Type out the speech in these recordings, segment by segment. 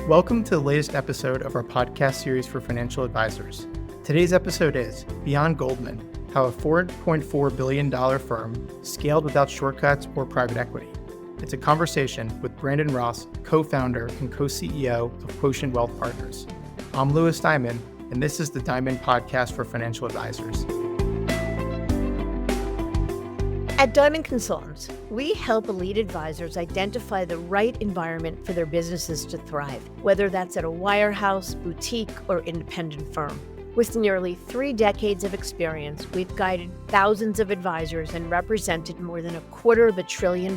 Welcome to the latest episode of our podcast series for financial advisors. Today's episode is Beyond Goldman, how a $4.4 billion firm scaled without shortcuts or private equity. It's a conversation with Brandon Ross, co-founder and co-CEO of Quotient Wealth Partners. I'm Louis Diamond, and this is the Diamond Podcast for Financial Advisors. At Diamond Consultants, we help elite advisors identify the right environment for their businesses to thrive, whether that's at a wirehouse, boutique, or independent firm. With nearly 3 decades of experience, we've guided thousands of advisors and represented more than $250 billion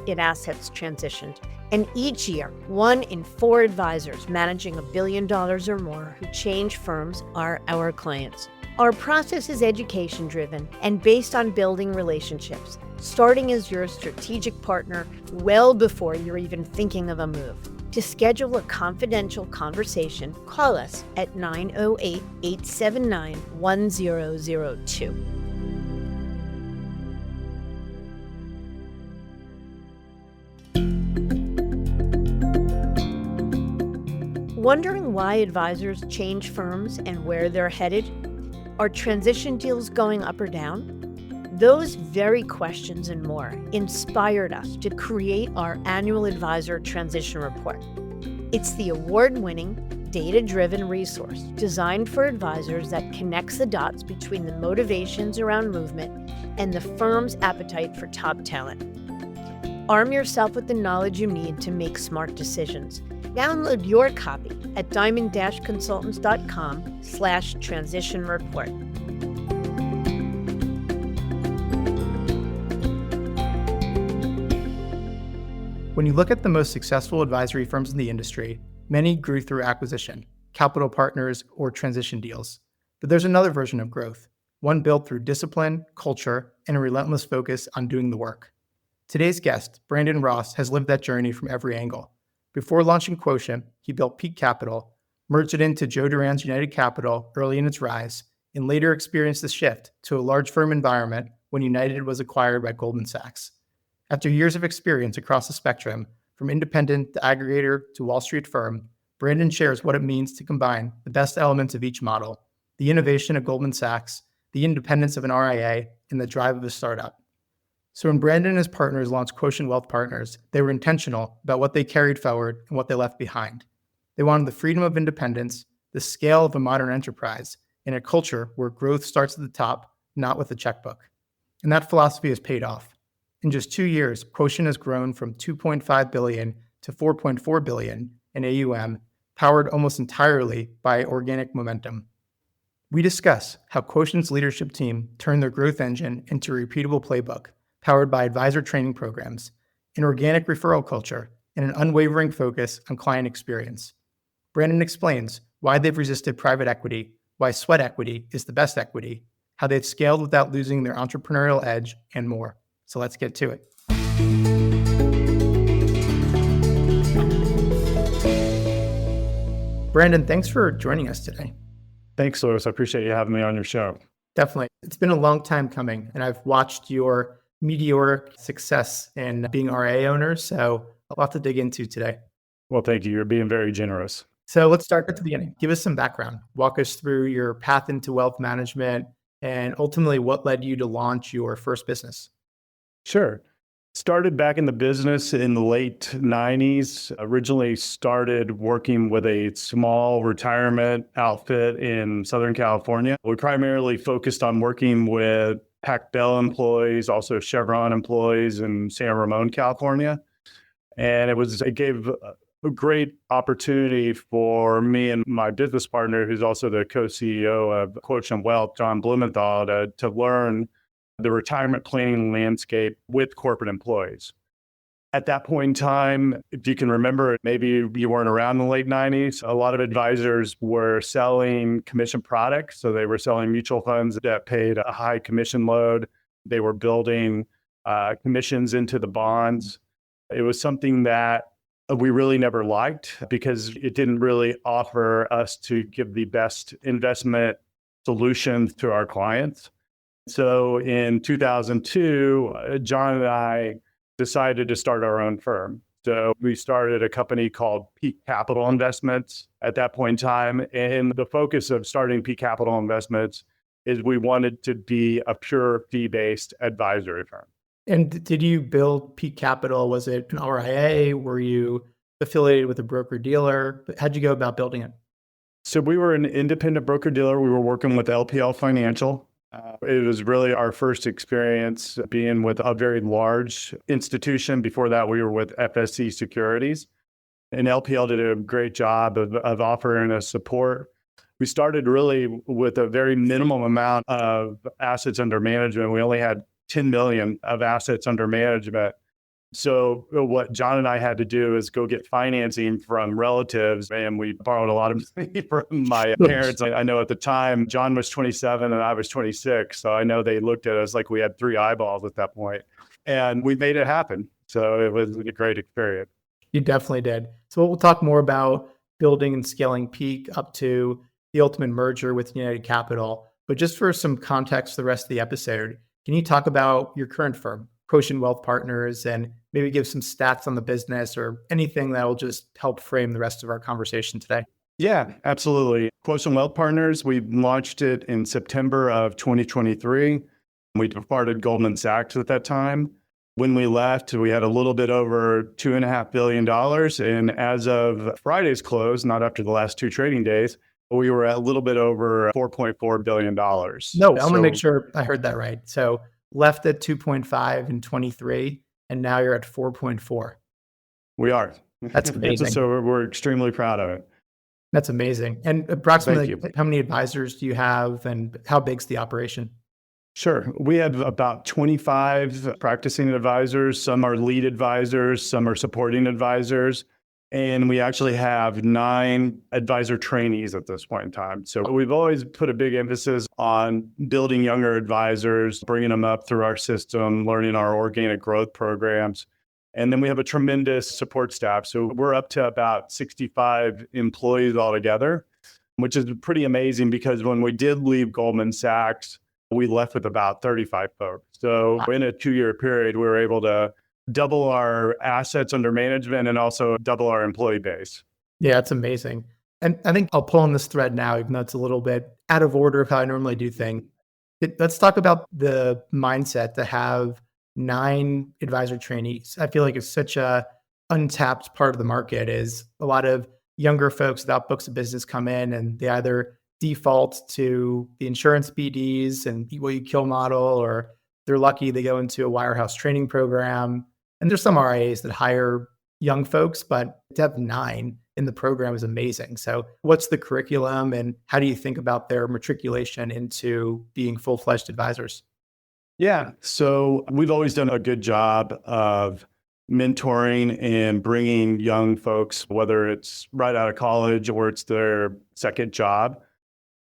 in assets transitioned. And each year, 1 in 4 advisors managing $1 billion or more who change firms are our clients. Our process is education-driven and based on building relationships, starting as your strategic partner well before you're even thinking of a move. To schedule a confidential conversation, call us at 908-879-1002. Wondering why advisors change firms and where they're headed? Are transition deals going up or down? Those very questions and more inspired us to create our annual Advisor Transition Report. It's the award-winning, data-driven resource designed for advisors that connects the dots between the motivations around movement and the firm's appetite for top talent. Arm yourself with the knowledge you need to make smart decisions. Download your copy at diamond-consultants.com/transition report. When you look at the most successful advisory firms in the industry, many grew through acquisition, capital partners, or transition deals. But there's another version of growth, one built through discipline, culture, and a relentless focus on doing the work. Today's guest, Brandon Ross, has lived that journey from every angle. Before launching Quotient, he built Peak Capital, merged it into Joe Duran's United Capital early in its rise, and later experienced the shift to a large firm environment when United was acquired by Goldman Sachs. After years of experience across the spectrum, from independent to aggregator to Wall Street firm, Brandon shares what it means to combine the best elements of each model, the innovation of Goldman Sachs, the independence of an RIA, and the drive of a startup. So when Brandon and his partners launched Quotient Wealth Partners, they were intentional about what they carried forward and what they left behind. They wanted the freedom of independence, the scale of a modern enterprise, and a culture where growth starts at the top, not with a checkbook. And that philosophy has paid off. In just 2 years, Quotient has grown from $2.5 billion to $4.4 billion in AUM, powered almost entirely by organic momentum. We discuss how Quotient's leadership team turned their growth engine into a repeatable playbook, powered by advisor training programs, an organic referral culture, and an unwavering focus on client experience. Brandon explains why they've resisted private equity, why sweat equity is the best equity, how they've scaled without losing their entrepreneurial edge, and more. So let's get to it. Brandon, thanks for joining us today. Thanks, Louis. I appreciate you having me on your show. Definitely. It's been a long time coming, and I've watched your meteoric success in being RIA owner, so a lot to dig into today. Well, thank you. You're being very generous. So let's start at the beginning. Give us some background. Walk us through your path into wealth management and ultimately what led you to launch your first business. Sure. Started back in the business in the late 90s. Originally started working with a small retirement outfit in Southern California. We primarily focused on working with Pac Bell employees, also Chevron employees in San Ramon, California. And it gave a great opportunity for me and my business partner, who's also the co-CEO of Quotient Wealth, John Blumenthal, to learn the retirement planning landscape with corporate employees. At that point in time, if you can remember, maybe you weren't around in the late 90s, a lot of advisors were selling commission products. So they were selling mutual funds that paid a high commission load. They were building commissions into the bonds. It was something that we really never liked because it didn't really offer us to give the best investment solutions to our clients. So in 2002, John and I decided to start our own firm. So we started a company called Peak Capital Investments at that point in time. And the focus of starting Peak Capital Investments is we wanted to be a pure fee-based advisory firm. And did you build Peak Capital? Was it an RIA? Were you affiliated with a broker dealer? How'd you go about building it? So we were an independent broker dealer. We were working with LPL Financial. It was really our first experience being with a very large institution. Before that, we were with FSC Securities. And LPL did a great job of offering us support. We started really with a very minimum amount of assets under management. We only had 10 million of assets under management. So what John and I had to do is go get financing from relatives, and we borrowed a lot of money from my parents. I know at the time, John was 27 and I was 26. So I know they looked at us like we had three eyeballs at that point, and we made it happen. So it was a great experience. You definitely did. So we'll talk more about building and scaling Peak up to the ultimate merger with United Capital. But just for some context for the rest of the episode, can you talk about your current firm, Quotient Wealth Partners, and maybe give some stats on the business or anything that will just help frame the rest of our conversation today? Yeah, absolutely. Quotient Wealth Partners, we launched it in September of 2023. We departed Goldman Sachs at that time. When we left, we had a little bit over $2.5 billion. And as of Friday's close, not after the last two trading days, we were at a little bit over $4.4 billion. No, I want to make sure I heard that right. So left at 2.5 in 23, and now you're at 4.4. We are. That's amazing. So we're extremely proud of it. That's amazing. And approximately how many advisors do you have, and how big's the operation? Sure. We have about 25 practicing advisors. Some are lead advisors, some are supporting advisors. And we actually have 9 advisor trainees at this point in time. So we've always put a big emphasis on building younger advisors, bringing them up through our system, learning our organic growth programs. And then we have a tremendous support staff. So we're up to about 65 employees altogether, which is pretty amazing because when we did leave Goldman Sachs, we left with about 35 folks. So in a 2-year period, we were able to double our assets under management and also double our employee base. Yeah, it's amazing. And I think I'll pull on this thread now, even though it's a little bit out of order of how I normally do things. Let's talk about the mindset to have 9 advisor trainees. I feel like it's such a untapped part of the market. Is a lot of younger folks without books of business come in and they either default to the insurance BDs and eat what you kill model, or they're lucky they go into a wirehouse training program. And there's some RIAs that hire young folks, but to have 9 in the program is amazing. So what's the curriculum and how do you think about their matriculation into being full-fledged advisors? Yeah, so we've always done a good job of mentoring and bringing young folks, whether it's right out of college or it's their second job.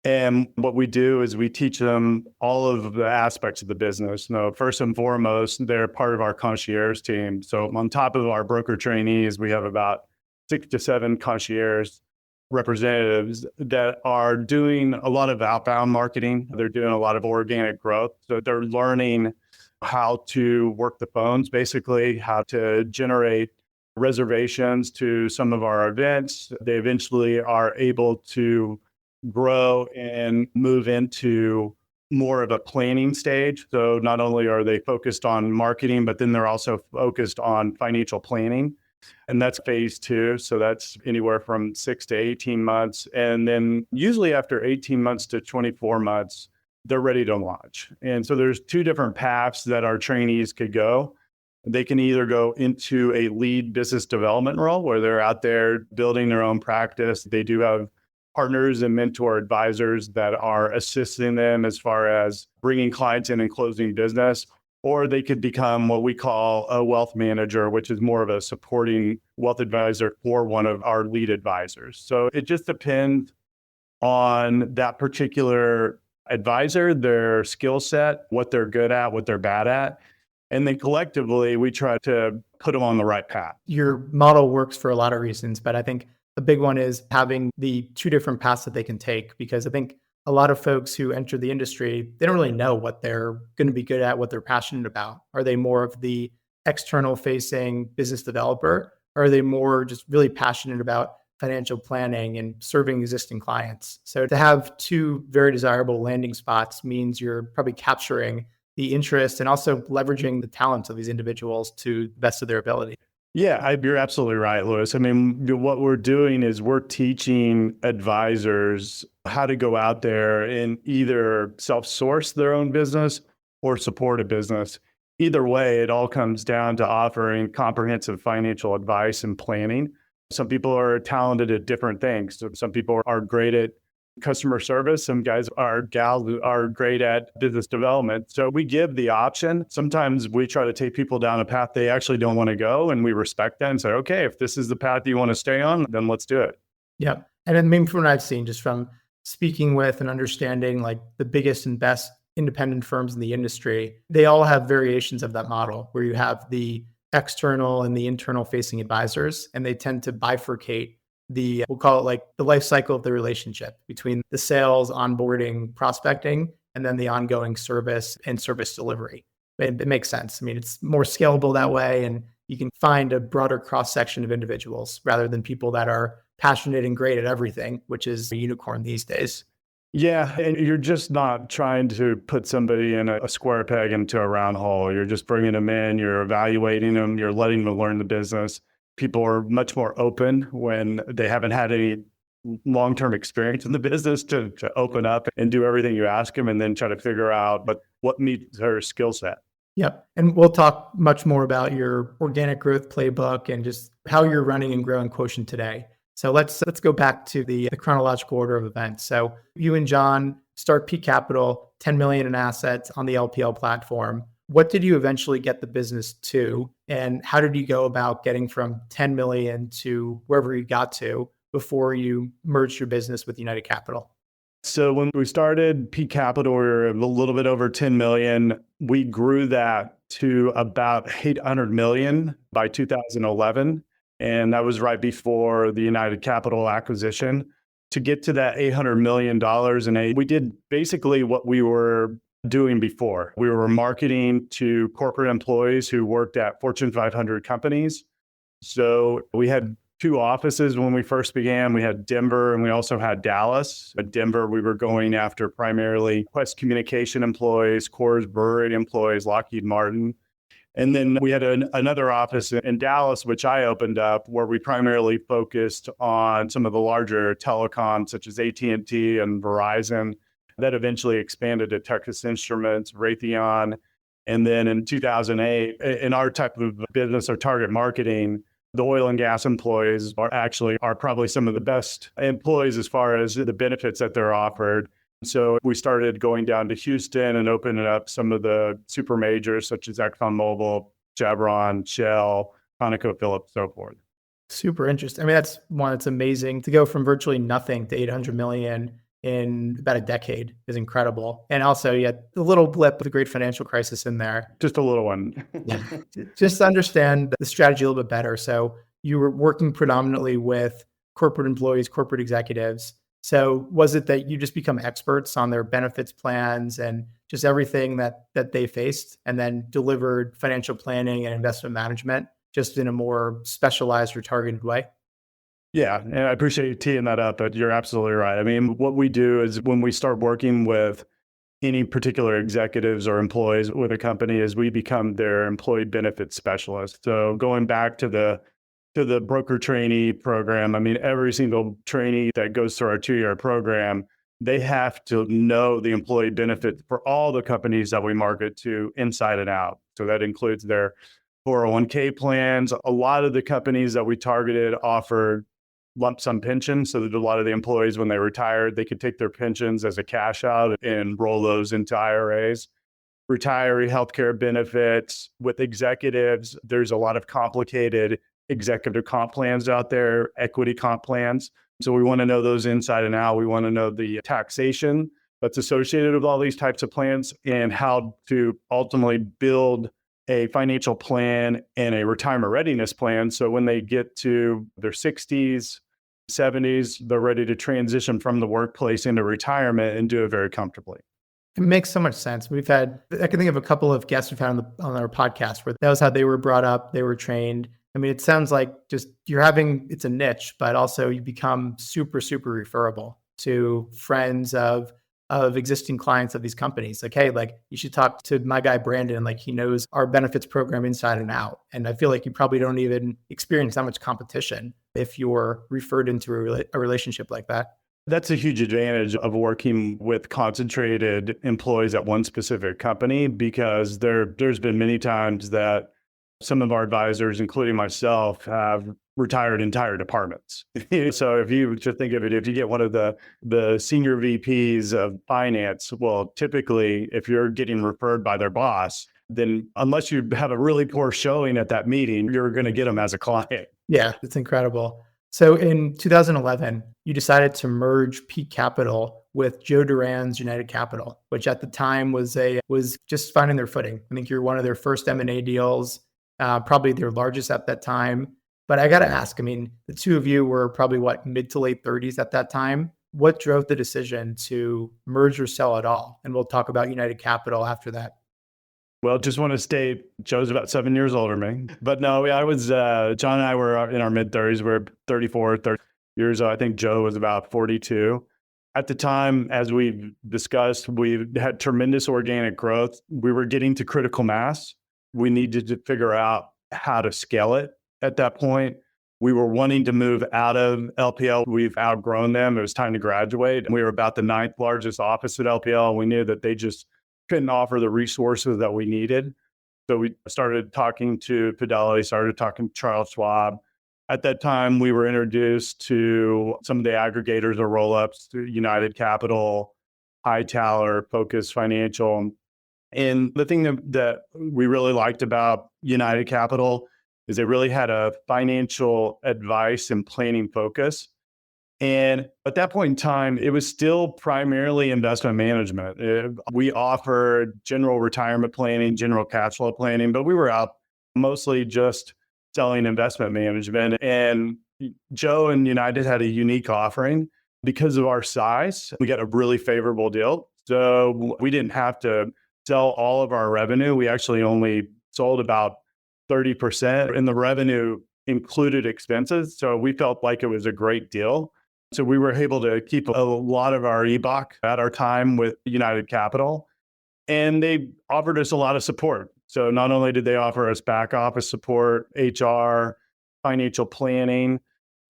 And what we do is we teach them all of the aspects of the business. First and foremost, they're part of our concierge team. So on top of our broker trainees, we have about 6 to 7 concierge representatives that are doing a lot of outbound marketing. They're doing a lot of organic growth. So they're learning how to work the phones, basically how to generate reservations to some of our events. They eventually are able to grow and move into more of a planning stage. So not only are they focused on marketing, but then they're also focused on financial planning. And that's phase 2. So that's anywhere from 6 to 18 months. And then usually after 18 months to 24 months, they're ready to launch. And so there's 2 different paths that our trainees could go. They can either go into a lead business development role where they're out there building their own practice. They do have partners and mentor advisors that are assisting them as far as bringing clients in and closing business, or they could become what we call a wealth manager, which is more of a supporting wealth advisor for one of our lead advisors. So it just depends on that particular advisor, their skill set, what they're good at, what they're bad at. And then collectively, we try to put them on the right path. Your model works for a lot of reasons, but I think the big one is having the 2 different paths that they can take, because I think a lot of folks who enter the industry, they don't really know what they're going to be good at, what they're passionate about. Are they more of the external facing business developer, Or are they more just really passionate about financial planning and serving existing clients? So to have two very desirable landing spots means you're probably capturing the interest and also leveraging the talents of these individuals to the best of their ability. Yeah, you're absolutely right, Lewis. I mean, what we're doing is we're teaching advisors how to go out there and either self-source their own business or support a business. Either way, it all comes down to offering comprehensive financial advice and planning. Some people are talented at different things. So some people are great at customer service. Some gals are great at business development. So we give the option. Sometimes we try to take people down a path they actually don't want to go, and we respect that and say, okay, if this is the path you want to stay on, then let's do it. Yeah. And I mean, from what I've seen, just from speaking with and understanding like the biggest and best independent firms in the industry, they all have variations of that model where you have the external and the internal facing advisors, and they tend to bifurcate we'll call it like the life cycle of the relationship between the sales, onboarding, prospecting, and then the ongoing service and service delivery. It makes sense. I mean, it's more scalable that way, and you can find a broader cross section of individuals rather than people that are passionate and great at everything, which is a unicorn these days. Yeah, and you're just not trying to put somebody in a square peg into a round hole. You're just bringing them in, you're evaluating them, you're letting them learn the business. People are much more open when they haven't had any long-term experience in the business to open up and do everything you ask them and then try to figure out what meets their skill set. Yep. And we'll talk much more about your organic growth playbook and just how you're running and growing Quotient today. So let's go back to the chronological order of events. So you and John start P Capital, 10 million in assets on the LPL platform. What did you eventually get the business to? And how did you go about getting from 10 million to wherever you got to before you merged your business with United Capital? So when we started P Capital, we were a little bit over 10 million. We grew that to about 800 million by 2011. And that was right before the United Capital acquisition. To get to that $800 million we did basically what we were doing before. We were marketing to corporate employees who worked at Fortune 500 companies. So we had two offices when we first began. We had Denver and we also had Dallas. At Denver, we were going after primarily Quest Communication employees, Coors Brewery employees, Lockheed Martin. And then we had another office in Dallas, which I opened up, where we primarily focused on some of the larger telecoms, such as AT&T and Verizon. That eventually expanded to Texas Instruments, Raytheon. And then in 2008, in our type of business or target marketing, the oil and gas employees are probably some of the best employees as far as the benefits that they're offered. So we started going down to Houston and opening up some of the super majors such as ExxonMobil, Chevron, Shell, ConocoPhillips, so forth. Super interesting. I mean, that's amazing to go from virtually nothing to 800 million in about a decade is incredible. And also, you had a little blip of the great financial crisis in there. Just a little one. Just to understand the strategy a little bit better. So you were working predominantly with corporate employees, corporate executives. So was it that you just become experts on their benefits plans and just everything that they faced, and then delivered financial planning and investment management just in a more specialized or targeted way? Yeah, and I appreciate you teeing that up, but you're absolutely right. I mean, what we do is when we start working with any particular executives or employees with a company is we become their employee benefits specialist. So going back to the broker trainee program, I mean, every single trainee that goes through our 2-year program, they have to know the employee benefits for all the companies that we market to inside and out. So that includes their 401k plans. A lot of the companies that we targeted offered lump sum pensions. So that a lot of the employees, when they retired, they could take their pensions as a cash out and roll those into IRAs. Retiree healthcare benefits. With executives, there's a lot of complicated executive comp plans out there, equity comp plans. So we want to know those inside and out. We want to know the taxation that's associated with all these types of plans and how to ultimately build a financial plan and a retirement readiness plan. So when they get to their 60s, 70s, they're ready to transition from the workplace into retirement and do it very comfortably. It makes so much sense. I can think of a couple of guests we've had on our podcast where that was how they were brought up, they were trained. I mean, it sounds like just it's a niche, but also you become super, super referable to friends of existing clients of these companies. Like, hey, like you should talk to my guy Brandon. Like he knows our benefits program inside and out. And I feel like you probably don't even experience that much competition if you're referred into a relationship like that. That's a huge advantage of working with concentrated employees at one specific company, because there's been many times that some of our advisors, including myself, have retired entire departments. So if you just think of it, if you get one of the senior VPs of finance, well, typically if you're getting referred by their boss, then unless you have a really poor showing at that meeting, you're going to get them as a client. Yeah, it's incredible. So in 2011, you decided to merge Peak Capital with Joe Duran's United Capital, which at the time was just finding their footing. I think you're one of their first M&A deals, probably their largest at that time. But I got to ask, I mean, the two of you were probably mid to late 30s at that time. What drove the decision to merge or sell at all? And we'll talk about United Capital after that. Well, just want to state, Joe's about 7 years older than me. But no, John and I were in our mid 30s. We're 34, 30 years old. I think Joe was about 42. At the time, as we've discussed, we had tremendous organic growth. We were getting to critical mass. We needed to figure out how to scale it at that point. We were wanting to move out of LPL. We've outgrown them. It was time to graduate. We were about the ninth largest office at LPL. We knew that they just couldn't offer the resources that we needed. So we started talking to Fidelity, started talking to Charles Schwab. At that time, we were introduced to some of the aggregators or roll-ups, to United Capital, Hightower, Focus Financial. And the thing that we really liked about United Capital is they really had a financial advice and planning focus. And at that point in time, it was still primarily investment management. We offered general retirement planning, general cash flow planning, but we were out mostly just selling investment management. And Joe and United had a unique offering. Because of our size, we got a really favorable deal. So we didn't have to sell all of our revenue. We actually only sold about 30%, and the revenue included expenses. So we felt like it was a great deal. So we were able to keep a lot of our EBOC at our time with United Capital, and they offered us a lot of support. So not only did they offer us back office support, HR, financial planning,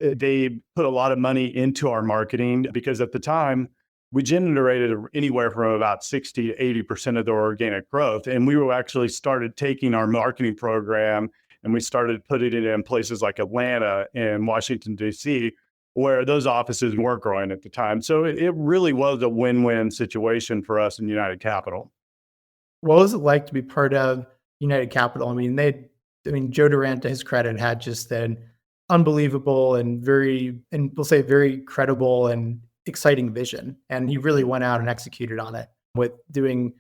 they put a lot of money into our marketing, because at the time we generated anywhere from about 60 to 80% of the organic growth. And we actually started taking our marketing program and we started putting it in places like Atlanta and Washington, D.C., where those offices weren't growing at the time. So it really was a win-win situation for us in United Capital. What was it like to be part of United Capital? I mean, Joe Durant, to his credit, had just an unbelievable and we'll say very credible and exciting vision. And he really went out and executed on it with doing,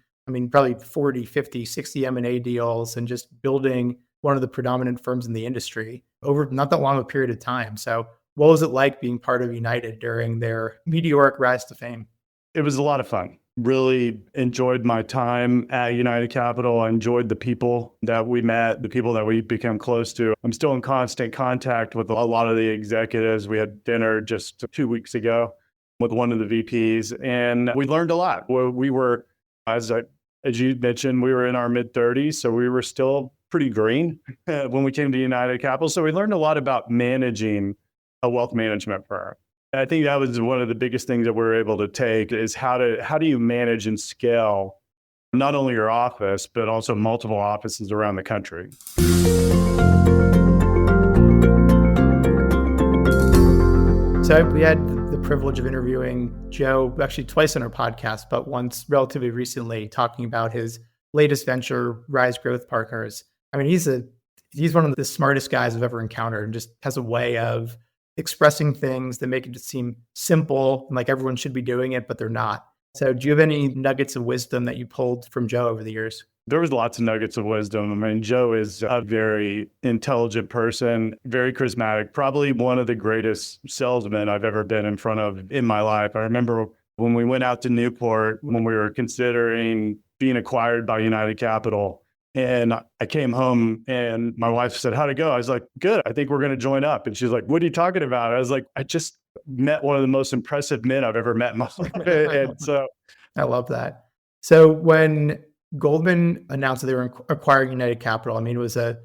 probably 40, 50, 60 M&A deals and just building one of the predominant firms in the industry over not that long a period of time. So what was it like being part of United during their meteoric rise to fame? It was a lot of fun. Really enjoyed my time at United Capital. I enjoyed the people that we met, the people that we became close to. I'm still in constant contact with a lot of the executives. We had dinner just 2 weeks ago with one of the VPs, and we learned a lot. We were, as you mentioned, we were in our mid 30s, so we were still pretty green when we came to United Capital. So we learned a lot about managing a wealth management firm. I think that was one of the biggest things that we were able to take is how do you manage and scale not only your office, but also multiple offices around the country. So we had the privilege of interviewing Joe actually twice on our podcast, but once relatively recently talking about his latest venture, Rise Growth Partners. He's one of the smartest guys I've ever encountered and just has a way of expressing things that make it just seem simple and like everyone should be doing it, but they're not. So do you have any nuggets of wisdom that you pulled from Joe over the years? There was lots of nuggets of wisdom. Joe is a very intelligent person, very charismatic, probably one of the greatest salesmen I've ever been in front of in my life. I remember when we went out to Newport, when we were considering being acquired by United Capital, And I came home and my wife said, how'd it go? I was like, good. I think we're going to join up. And she's like, what are you talking about? I was like, I just met one of the most impressive men I've ever met in my life. And so, I love that. So when Goldman announced that they were acquiring United Capital, I mean, it was a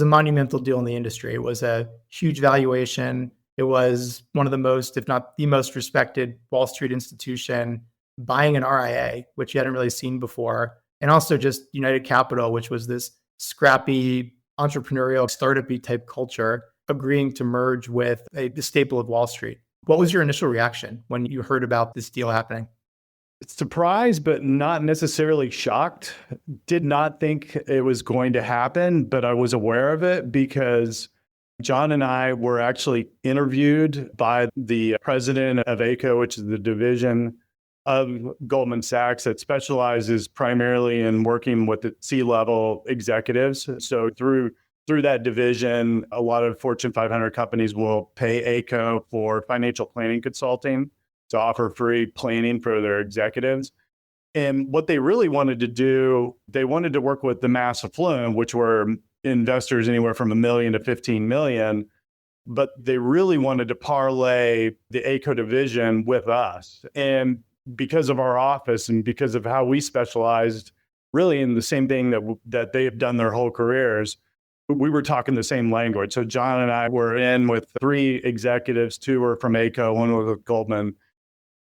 monumental deal in the industry. It was a huge valuation. It was one of the most, if not the most respected Wall Street institution buying an RIA, which you hadn't really seen before. And also just United Capital, which was this scrappy, entrepreneurial, startup-y type culture, agreeing to merge with the staple of Wall Street. What was your initial reaction when you heard about this deal happening? surprised, but not necessarily shocked. Did not think it was going to happen, but I was aware of it because John and I were actually interviewed by the president of ACO, which is the division of Goldman Sachs that specializes primarily in working with the C-level executives. So through that division, a lot of Fortune 500 companies will pay ACO for financial planning consulting to offer free planning for their executives. And what they really wanted to do, they wanted to work with the mass affluent, which were investors anywhere from $1 million to 15 million, but they really wanted to parlay the ACO division with us. And because of our office and because of how we specialized really in the same thing that they have done their whole careers, we were talking the same language. So John and I were in with 3 executives, 2 were from ACO, 1 was with Goldman.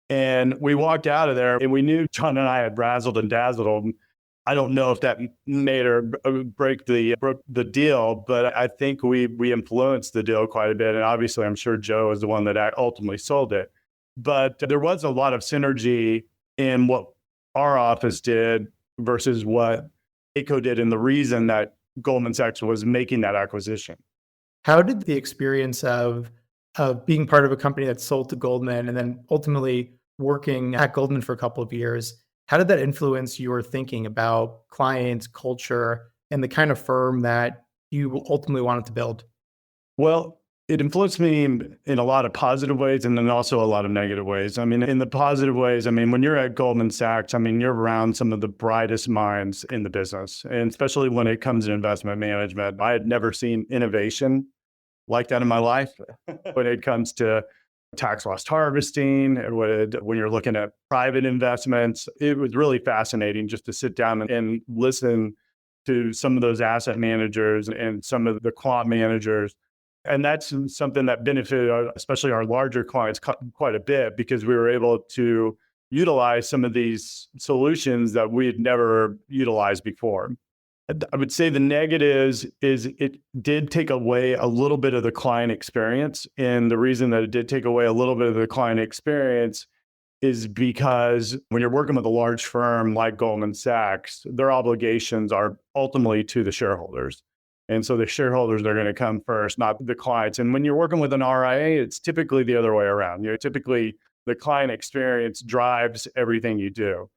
And we walked out of there and we knew John and I had razzled and dazzled them. I don't know if that made or break the deal, but I think we influenced the deal quite a bit. And obviously, I'm sure Joe is the one that ultimately sold it. But there was a lot of synergy in what our office did versus what ACO did, and the reason that Goldman Sachs was making that acquisition. How did the experience of being part of a company that sold to Goldman and then ultimately working at Goldman for a couple of years, how did that influence your thinking about clients, culture, and the kind of firm that you ultimately wanted to build? Well, it influenced me in a lot of positive ways and then also a lot of negative ways. I mean, in the positive ways, I mean, when you're at Goldman Sachs, I mean, you're around some of the brightest minds in the business, and especially when it comes to investment management. I had never seen innovation like that in my life when it comes to tax loss harvesting, when you're looking at private investments. It was really fascinating just to sit down and listen to some of those asset managers and some of the quant managers. And that's something that benefited, especially our larger clients, quite a bit, because we were able to utilize some of these solutions that we had never utilized before. I would say the negatives is it did take away a little bit of the client experience. And the reason that it did take away a little bit of the client experience is because when you're working with a large firm like Goldman Sachs, their obligations are ultimately to the shareholders. And so the shareholders are going to come first, not the clients. And when you're working with an RIA, it's typically the other way around. Typically the client experience drives everything you do.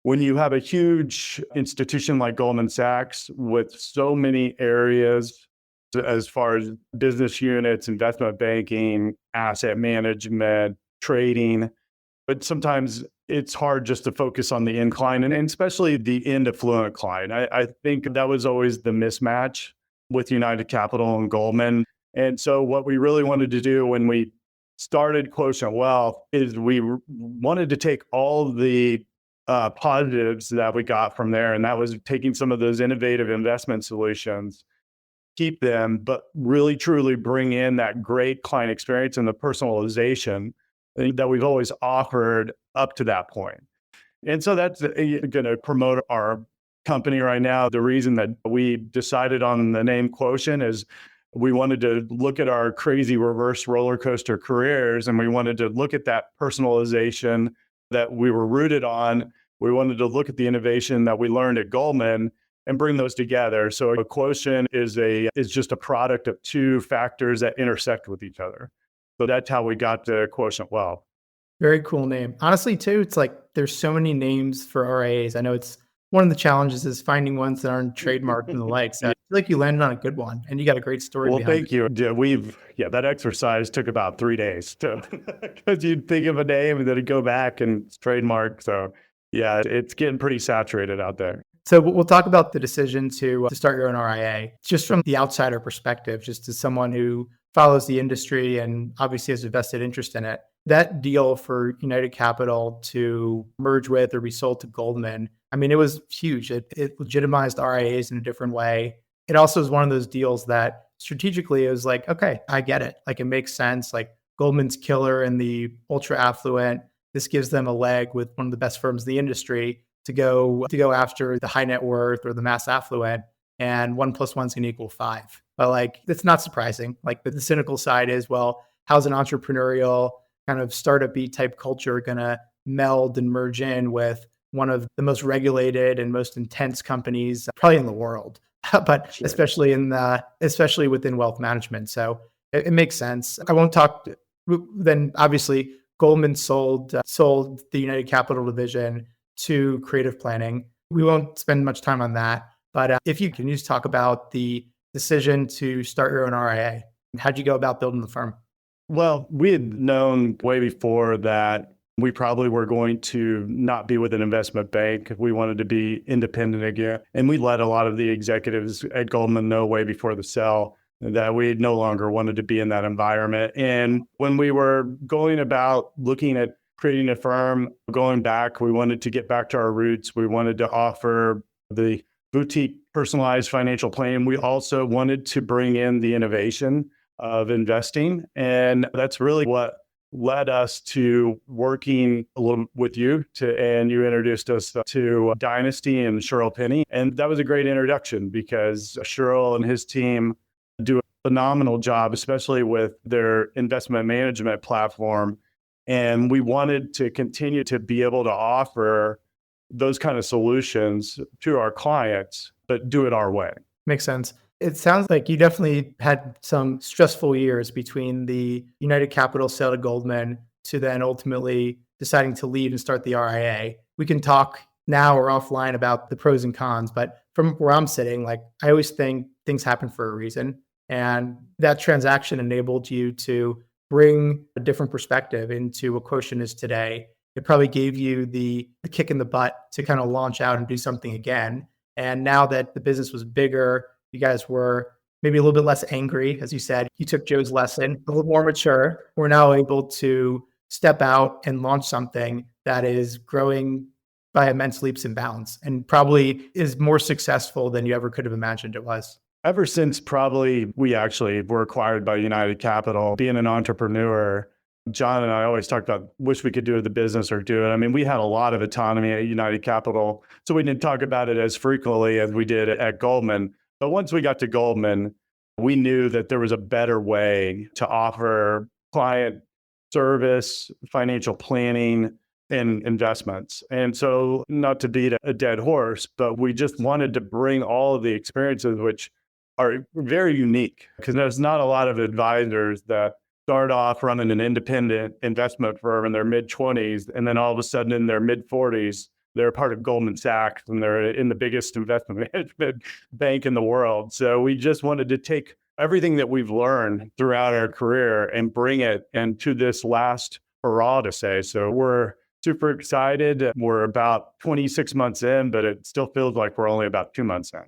When you have a huge institution like Goldman Sachs with so many areas as far as business units, investment banking, asset management, trading, but sometimes it's hard just to focus on the end client and especially the end affluent client. I think that was always the mismatch with United Capital and Goldman. And so what we really wanted to do when we started Quotient Wealth is we wanted to take all the positives that we got from there. And that was taking some of those innovative investment solutions, keep them, but really truly bring in that great client experience and the personalization that we've always offered up to that point. And so that's going to promote our company right now. The reason that we decided on the name Quotient is we wanted to look at our crazy reverse roller coaster careers, and we wanted to look at that personalization that we were rooted on. We wanted to look at the innovation that we learned at Goldman and bring those together. So a quotient is just a product of 2 factors that intersect with each other. So that's how we got to Quotient Wealth. Very cool name. Honestly, too, it's like there's so many names for RIAs. I know it's one of the challenges is finding ones that aren't trademarked and the like. So I feel like you landed on a good one and you got a great story Well, behind thank you. That exercise took about 3 days because you'd think of a name and then it'd go back and it's trademarked. So yeah, it's getting pretty saturated out there. So we'll talk about the decision to start your own RIA, just from the outsider perspective, just as someone who follows the industry and obviously has a vested interest in it. That deal for United Capital to merge with or be sold to Goldman, I mean, it was huge. It legitimized RIAs in a different way. It also is one of those deals that strategically it was like, okay, I get it. Like it makes sense. Like Goldman's killer in the ultra affluent. This gives them a leg with one of the best firms in the industry to go after the high net worth or the mass affluent, and 1 + 1 is going to equal 5. But like it's not surprising. Like the cynical side is, well, how's an entrepreneurial kind of startup-y type culture going to meld and merge in with one of the most regulated and most intense companies probably in the world, but Sure. especially within wealth management. So it makes sense. I won't talk. Then obviously Goldman sold the United Capital division to Creative Planning. We won't spend much time on that, but if you can, just talk about the decision to start your own RIA. How'd you go about building the firm? Well, we had known way before that we probably were going to not be with an investment bank. We wanted to be independent again. And we let a lot of the executives at Goldman know way before the sell that we no longer wanted to be in that environment. And when we were going about looking at creating a firm, going back, we wanted to get back to our roots. We wanted to offer the boutique personalized financial plan. We also wanted to bring in the innovation of investing. And that's really what led us to working a little with you and you introduced us to Dynasty and Cheryl Penny. And that was a great introduction because Cheryl and his team do a phenomenal job, especially with their investment management platform. And we wanted to continue to be able to offer those kind of solutions to our clients, but do it our way. Makes sense. It sounds like you definitely had some stressful years between the United Capital sale to Goldman to then ultimately deciding to leave and start the RIA. We can talk now or offline about the pros and cons, but from where I'm sitting, like I always think things happen for a reason. And that transaction enabled you to bring a different perspective into what Quotient is today. It probably gave you the kick in the butt to kind of launch out and do something again. And now that the business was bigger, you guys were maybe a little bit less angry. As you said, you took Joe's lesson, a little more mature. We're now able to step out and launch something that is growing by immense leaps and bounds and probably is more successful than you ever could have imagined it was. Ever since probably we actually were acquired by United Capital, being an entrepreneur, John and I always talked about wish we could do the business or do it. I mean, we had a lot of autonomy at United Capital, so we didn't talk about it as frequently as we did at Goldman. But once we got to Goldman, we knew that there was a better way to offer client service, financial planning, and investments. And so not to beat a dead horse, but we just wanted to bring all of the experiences, which are very unique because there's not a lot of advisors that start off running an independent investment firm in their mid-20s, and then all of a sudden in their mid-40s, they're part of Goldman Sachs and they're in the biggest investment management bank in the world. So we just wanted to take everything that we've learned throughout our career and bring it into this last hurrah to say. So we're super excited. We're about 26 months in, but it still feels like we're only about 2 months in.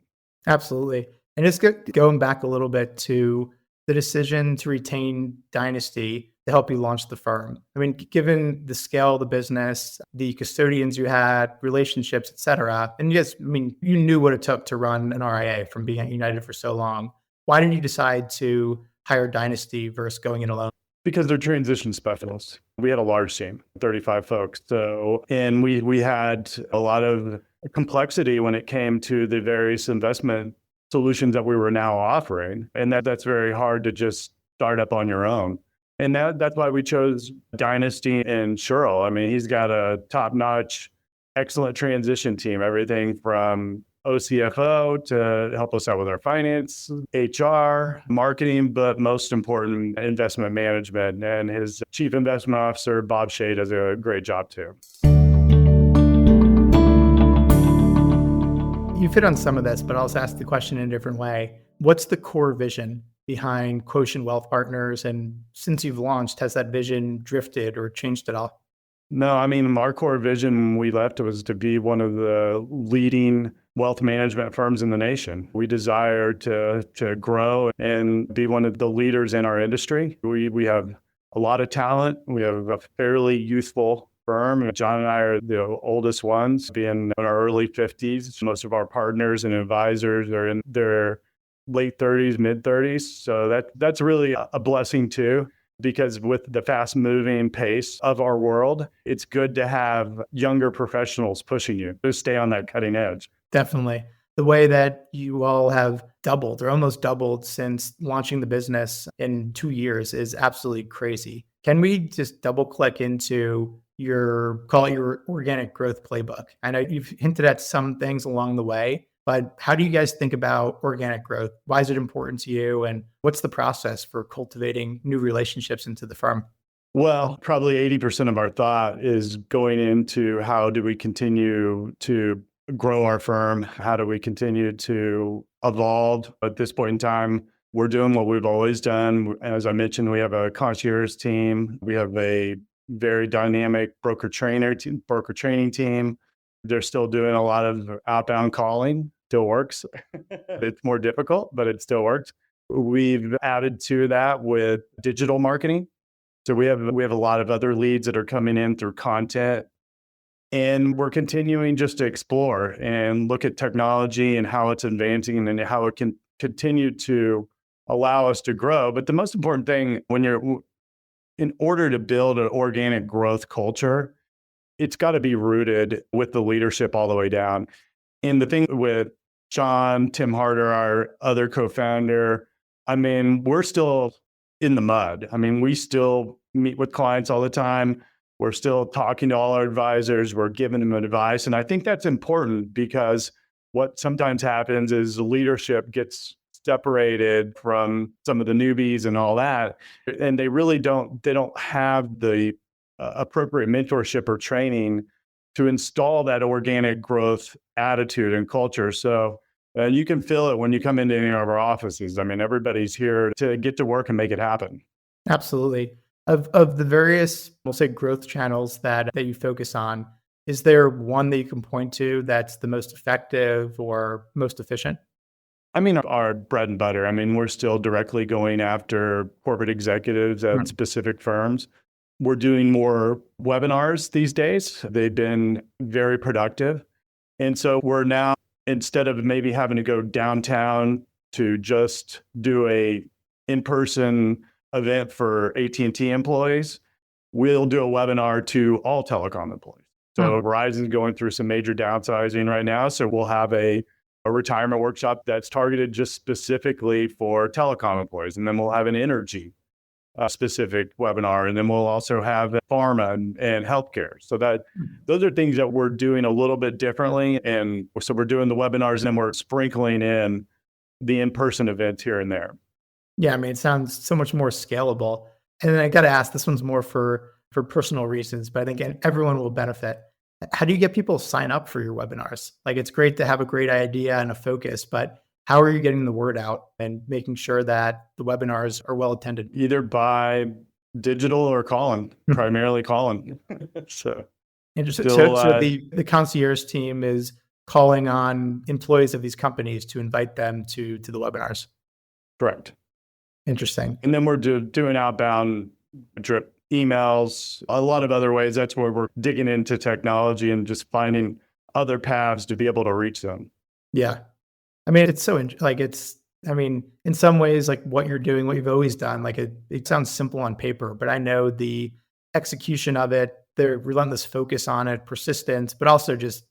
Absolutely. And just going back a little bit to the decision to retain Dynasty to help you launch the firm. I mean, given the scale of the business, the custodians you had, relationships, et cetera, and yes, I mean, you knew what it took to run an RIA from being at United for so long. Why did you decide to hire Dynasty versus going it alone? Because they're transition specialists. We had a large team, 35 folks. So, and we had a lot of complexity when it came to the various investment solutions that we were now offering. And that's very hard to just start up on your own. And that's why we chose Dynasty and Cheryl. I mean, he's got a top-notch, excellent transition team, everything from OCFO to help us out with our finance, HR, marketing, but most important, investment management. And his chief investment officer, Bob Shea, does a great job too. You've hit on some of this, but I'll just ask the question in a different way. What's the core vision behind Quotient Wealth Partners? And since you've launched, has that vision drifted or changed at all? No, I mean, our core vision when we left was to be one of the leading wealth management firms in the nation. We desire to grow and be one of the leaders in our industry. We have a lot of talent. We have a fairly youthful firm. John and I are the oldest ones, being in our early 50s. Most of our partners and advisors are in their late 30s, mid 30s. So that's really a blessing too, because with the fast moving pace of our world, it's good to have younger professionals pushing you to stay on that cutting edge. Definitely. The way that you all have doubled or almost doubled since launching the business in 2 years is absolutely crazy. Can we just double click into call it your organic growth playbook? I know you've hinted at some things along the way, but how do you guys think about organic growth? Why is it important to you? And what's the process for cultivating new relationships into the firm? Well, probably 80% of our thought is going into how do we continue to grow our firm? How do we continue to evolve? At this point in time, we're doing what we've always done. As I mentioned, we have a concierge team. We have a very dynamic broker training team. They're still doing a lot of outbound calling. Still works. It's more difficult, but it still works. We've added to that with digital marketing. So we have a lot of other leads that are coming in through content. And we're continuing just to explore and look at technology and how it's advancing and how it can continue to allow us to grow. But the most important thing in order to build an organic growth culture, it's got to be rooted with the leadership all the way down. And the thing with John, Tim Harder, our other co-founder, I mean, we're still in the mud. I mean, we still meet with clients all the time. We're still talking to all our advisors. We're giving them advice. And I think that's important because what sometimes happens is the leadership gets separated from some of the newbies and all that. And they don't have the appropriate mentorship or training to install that organic growth attitude and culture. So you can feel it when you come into any of our offices. I mean, everybody's here to get to work and make it happen. Absolutely. Of the various, we'll say, growth channels that you focus on, is there one that you can point to that's the most effective or most efficient? I mean, our bread and butter. I mean, we're still directly going after corporate executives at specific firms. We're doing more webinars these days. They've been very productive. And so we're now, instead of maybe having to go downtown to just do a in-person event for AT&T employees, we'll do a webinar to all telecom employees. So Verizon's going through some major downsizing right now. So we'll have a retirement workshop that's targeted just specifically for telecom employees. And then we'll have an energy specific webinar. And then we'll also have pharma and healthcare. So those are things that we're doing a little bit differently. And so we're doing the webinars and then we're sprinkling in the in-person events here and there. Yeah, I mean, it sounds so much more scalable. And then I got to ask, this one's more for personal reasons, but I think everyone will benefit. How do you get people to sign up for your webinars? Like, it's great to have a great idea and a focus, but how are you getting the word out and making sure that the webinars are well attended? Either by digital or calling, primarily calling. So interesting. So the concierge team is calling on employees of these companies to invite them to the webinars. Correct. Interesting. And then we're doing outbound drip emails, a lot of other ways. That's where we're digging into technology and just finding other paths to be able to reach them. Yeah. I mean, it's so in some ways, like what you're doing, what you've always done, like it sounds simple on paper, but I know the execution of it, the relentless focus on it, persistence, but also just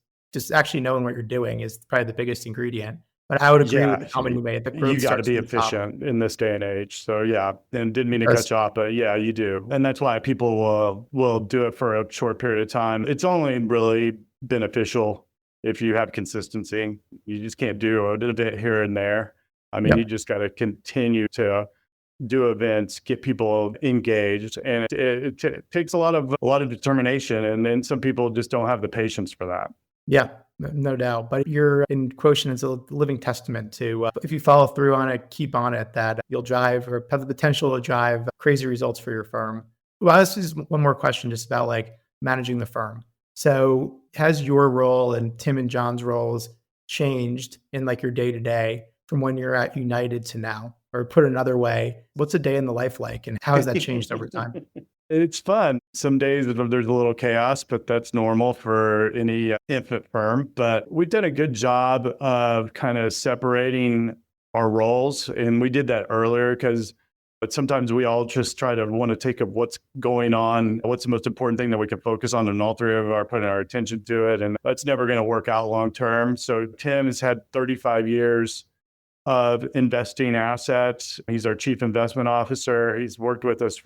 actually knowing what you're doing is probably the biggest ingredient. But I would agree with the comment you made. You got to be efficient in this day and age. So yeah, and didn't mean to cut you off, but yeah, you do. And that's why people will do it for a short period of time. It's only really beneficial if you have consistency. You just can't do a little bit here and there. I mean, you just got to continue to do events, get people engaged, and it takes a lot of determination. And then some people just don't have the patience for that. Yeah, no doubt. But you're in Quotient is a living testament to if you follow through on it, keep on it, that you'll drive or have the potential to drive crazy results for your firm. Well, this is one more question just about like managing the firm. So has your role and Tim and John's roles changed in like your day to day from when you're at United to now? Or put another way, what's a day in the life like and how has that changed over time? It's fun. Some days there's a little chaos, but that's normal for any infant firm. But we've done a good job of kind of separating our roles. And we did that earlier but sometimes we all just try to want to take up what's going on, what's the most important thing that we can focus on, and all three of us are putting our attention to it. And that's never going to work out long term. So Tim has had 35 years of investing assets. He's our chief investment officer. He's worked with us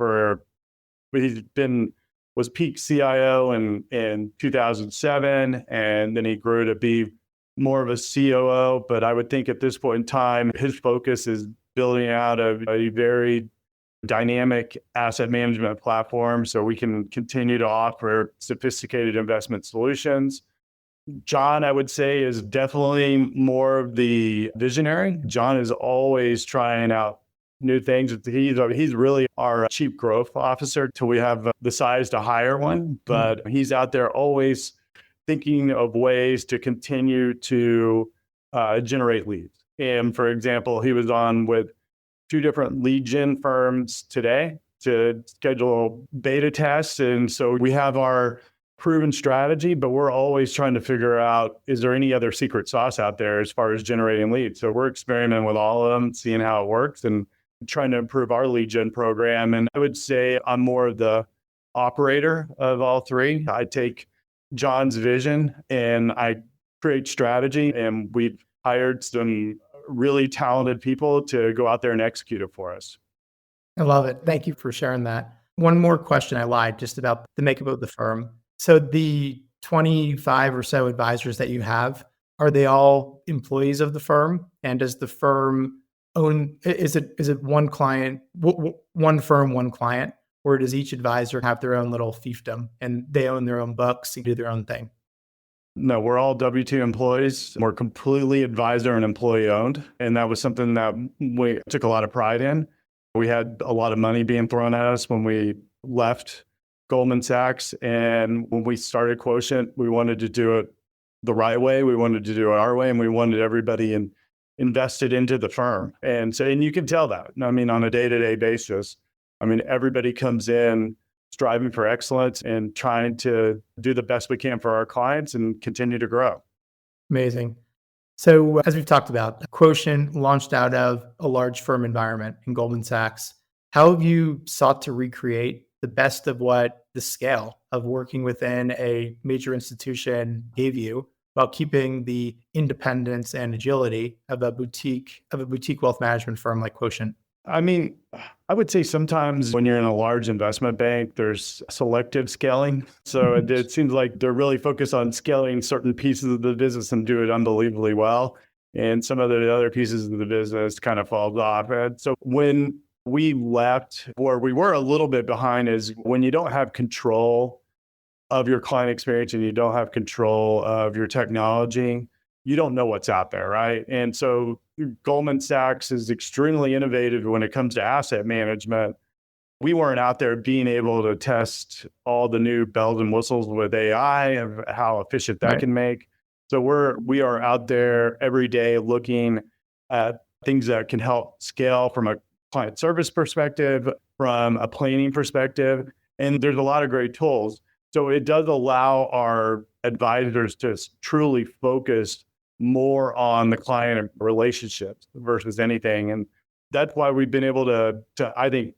was peak CIO in 2007, and then he grew to be more of a COO. But I would think at this point in time, his focus is building out a very dynamic asset management platform so we can continue to offer sophisticated investment solutions. John, I would say, is definitely more of the visionary. John is always trying out new things. He's really our chief growth officer till we have the size to hire one, but he's out there always thinking of ways to continue to generate leads. And for example, he was on with 2 different lead gen firms today to schedule beta tests. And so we have our proven strategy, but we're always trying to figure out, is there any other secret sauce out there as far as generating leads? So we're experimenting with all of them, seeing how it works and trying to improve our lead gen program. And I would say I'm more of the operator of all three. I take John's vision and I create strategy, and we've hired some really talented people to go out there and execute it for us. I love it. Thank you for sharing that. One more question. I lied just about the makeup of the firm. So the 25 or so advisors that you have, are they all employees of the firm? And does the firm own, is it one client, one firm, one client, or does each advisor have their own little fiefdom and they own their own books and do their own thing? No, we're all W-2 employees. We're completely advisor and employee owned. And that was something that we took a lot of pride in. We had a lot of money being thrown at us when we left Goldman Sachs. And when we started Quotient, we wanted to do it the right way. We wanted to do it our way, and we wanted everybody invested into the firm. And you can tell that, I mean, on a day-to-day basis, I mean, everybody comes in striving for excellence and trying to do the best we can for our clients and continue to grow. Amazing. So as we've talked about, Quotient launched out of a large firm environment in Goldman Sachs. How have you sought to recreate the best of what the scale of working within a major institution gave you while keeping the independence and agility of a boutique wealth management firm like Quotient? I mean, I would say sometimes when you're in a large investment bank, there's selective scaling. So it seems like they're really focused on scaling certain pieces of the business and do it unbelievably well. And some of the other pieces of the business kind of falls off. And so when we left, or we were a little bit behind, is when you don't have control of your client experience and you don't have control of your technology, you don't know what's out there, right? And so Goldman Sachs is extremely innovative when it comes to asset management. We weren't out there being able to test all the new bells and whistles with AI and how efficient that can make. So we are out there every day looking at things that can help scale from a client service perspective, from a planning perspective, and there's a lot of great tools. So it does allow our advisors to truly focus more on the client relationships versus anything. And that's why we've been able to I think,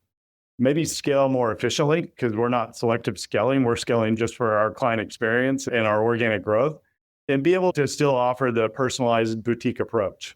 maybe scale more efficiently, because we're not selective scaling. We're scaling just for our client experience and our organic growth, and be able to still offer the personalized boutique approach.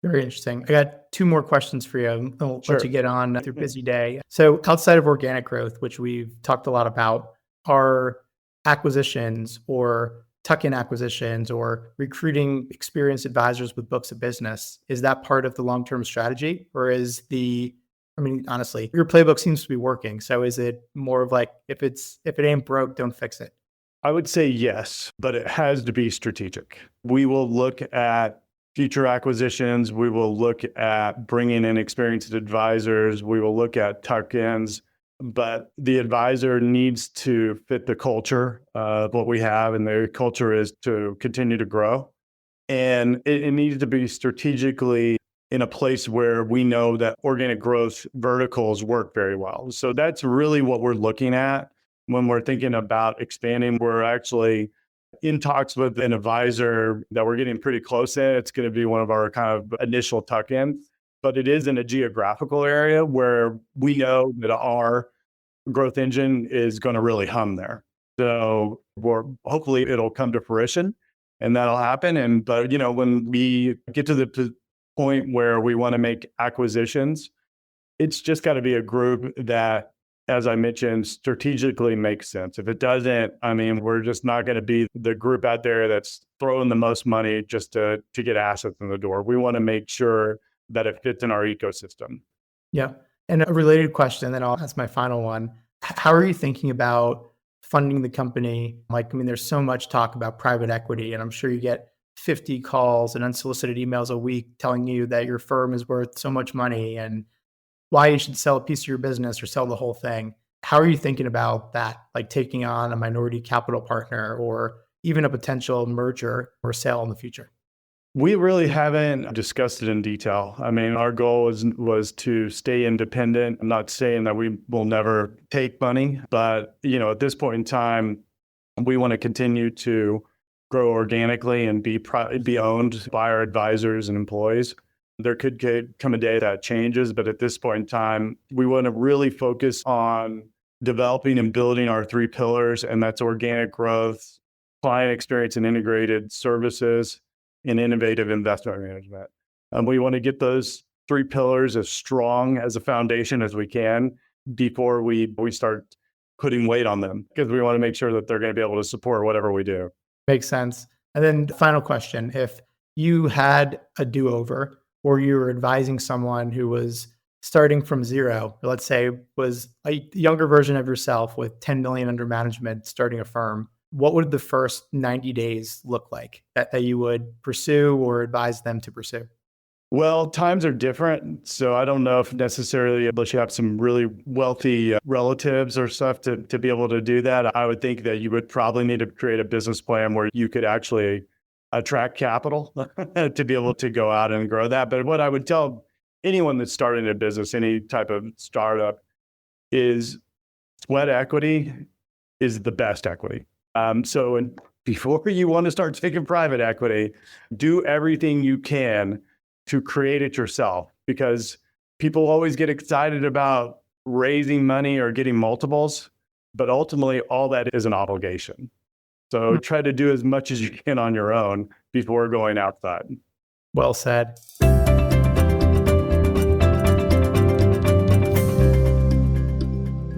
Very interesting. I got 2 more questions for you. I'll Sure. let you get on with your busy day. So outside of organic growth, which we've talked a lot about, are acquisitions or tuck-in acquisitions or recruiting experienced advisors with books of business, is that part of the long-term strategy? Or honestly, your playbook seems to be working. So is it more of like, if it ain't broke, don't fix it? I would say yes, but it has to be strategic. We will look at future acquisitions. We will look at bringing in experienced advisors. We will look at tuck-ins, but the advisor needs to fit the culture of what we have. And the culture is to continue to grow. And it needs to be strategically in a place where we know that organic growth verticals work very well. So that's really what we're looking at when we're thinking about expanding. We're actually in talks with an advisor that we're getting pretty close in. It's going to be one of our kind of initial tuck-ins, but it is in a geographical area where we know that our growth engine is going to really hum there. So hopefully it'll come to fruition and that'll happen. But when we get to the point where we want to make acquisitions, it's just got to be a group that, as I mentioned, strategically makes sense. If it doesn't, we're just not going to be the group out there that's throwing the most money just to get assets in the door. We want to make sure that it fits in our ecosystem. Yeah. And a related question, then I'll ask my final one. How are you thinking about funding the company? There's so much talk about private equity, and I'm sure you get 50 calls and unsolicited emails a week telling you that your firm is worth so much money and why you should sell a piece of your business or sell the whole thing. How are you thinking about that? Like taking on a minority capital partner or even a potential merger or sale in the future? We really haven't discussed it in detail. Our goal was to stay independent. I'm not saying that we will never take money, but at this point in time, we want to continue to grow organically and be owned by our advisors and employees. There could come a day that changes, but at this point in time, we want to really focus on developing and building our 3 pillars, and that's organic growth, client experience and integrated services, and innovative investment management. We want to get those 3 pillars as strong as a foundation as we can before we start putting weight on them, because we want to make sure that they're going to be able to support whatever we do. Makes sense. And then the final question, if you had a do-over or you were advising someone who was starting from zero, let's say was a younger version of yourself with 10 million under management, starting a firm, what would the first 90 days look like that you would pursue or advise them to pursue? Well, times are different. So I don't know if necessarily, unless you have some really wealthy relatives or stuff to be able to do that, I would think that you would probably need to create a business plan where you could actually attract capital to be able to go out and grow that. But what I would tell anyone that's starting a business, any type of startup, is sweat equity is the best equity. Before you want to start taking private equity, do everything you can to create it yourself, because people always get excited about raising money or getting multiples, but ultimately all that is an obligation. So try to do as much as you can on your own before going outside. Well said.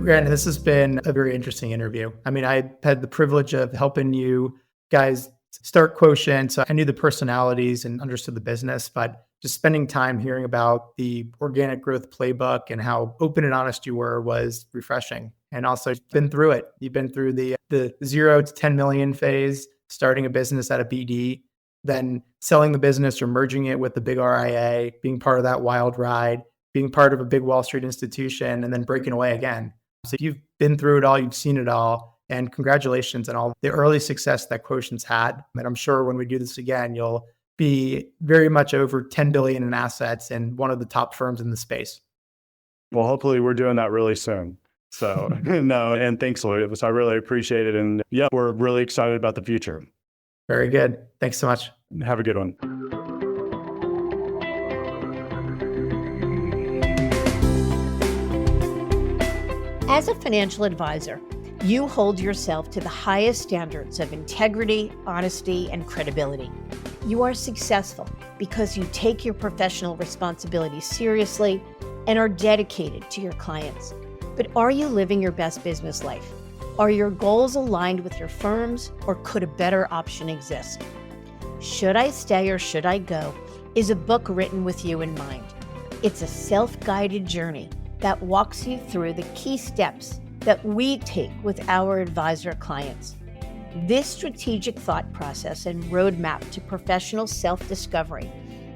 Grant, this has been a very interesting interview. I had the privilege of helping you guys start Quotient, so I knew the personalities and understood the business, but just spending time hearing about the organic growth playbook and how open and honest you were was refreshing. And also been through it. You've been through the 0 to 10 million phase, starting a business at a BD, then selling the business or merging it with the big RIA, being part of that wild ride, being part of a big Wall Street institution, and then breaking away again. So you've been through it all, you've seen it all, and congratulations on all the early success that Quotient's had. And I'm sure when we do this again, you'll be very much over 10 billion in assets and one of the top firms in the space. Well, hopefully we're doing that really soon. So no, and thanks, Louis. I really appreciate it. And yeah, we're really excited about the future. Very good. Thanks so much. Have a good one. As a financial advisor, you hold yourself to the highest standards of integrity, honesty, and credibility. You are successful because you take your professional responsibility seriously and are dedicated to your clients. But are you living your best business life? Are your goals aligned with your firm's, or could a better option exist? Should I Stay or Should I Go is a book written with you in mind. It's a self-guided journey that walks you through the key steps that we take with our advisor clients. This strategic thought process and roadmap to professional self-discovery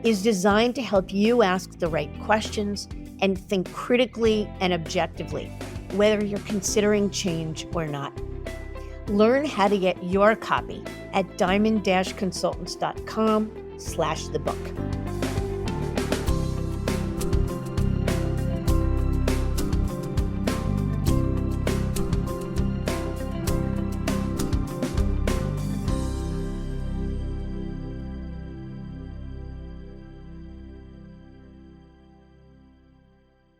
is designed to help you ask the right questions and think critically and objectively, whether you're considering change or not. Learn how to get your copy at diamond-consultants.com/thebook.